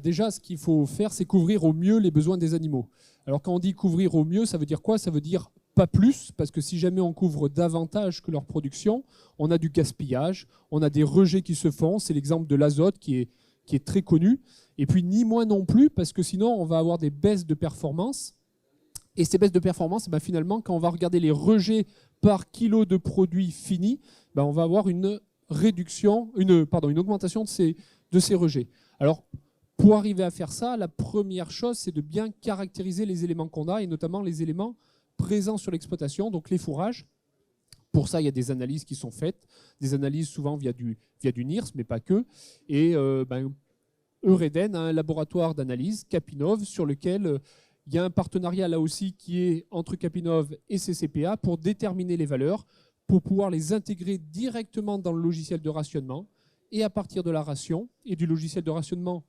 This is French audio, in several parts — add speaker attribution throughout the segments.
Speaker 1: Déjà, ce qu'il faut faire, c'est couvrir au mieux les besoins des animaux. Alors quand on dit couvrir au mieux, ça veut dire quoi? Ça veut dire pas plus, parce que si jamais on couvre davantage que leur production, on a du gaspillage, on a des rejets qui se font. C'est l'exemple de l'azote qui est très connu. Et puis ni moins non plus, parce que sinon on va avoir des baisses de performance. Et ces baisses de performance, finalement, quand on va regarder les rejets par kilo de produit fini, on va avoir une réduction, une augmentation de ces rejets. Alors, pour arriver à faire ça, la première chose, c'est de bien caractériser les éléments qu'on a, et notamment les éléments présents sur l'exploitation, donc les fourrages. Pour ça, il y a des analyses qui sont faites, des analyses souvent via du NIRS, mais pas que. Et Eureden a un laboratoire d'analyse, Capinov, sur lequel il y a un partenariat là aussi qui est entre Capinov et CCPA pour déterminer les valeurs, pour pouvoir les intégrer directement dans le logiciel de rationnement. Et à partir de la ration et du logiciel de rationnement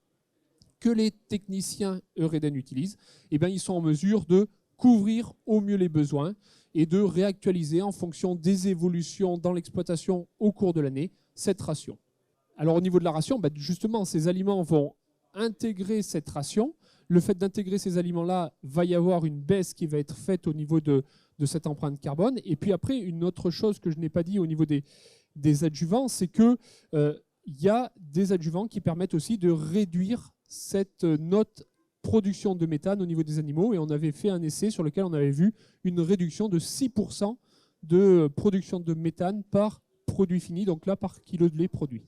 Speaker 1: que les techniciens Eureden utilisent, ils sont en mesure de couvrir au mieux les besoins et de réactualiser en fonction des évolutions dans l'exploitation au cours de l'année cette ration. Alors au niveau de la ration, justement, ces aliments vont intégrer cette ration. Le fait d'intégrer ces aliments-là, va y avoir une baisse qui va être faite au niveau de cette empreinte carbone. Et puis après, une autre chose que je n'ai pas dit au niveau des adjuvants, c'est qu'il y a des adjuvants qui permettent aussi de réduire cette note production de méthane au niveau des animaux. Et on avait fait un essai sur lequel on avait vu une réduction de 6% de production de méthane par produit fini, donc là par kilo de lait produit.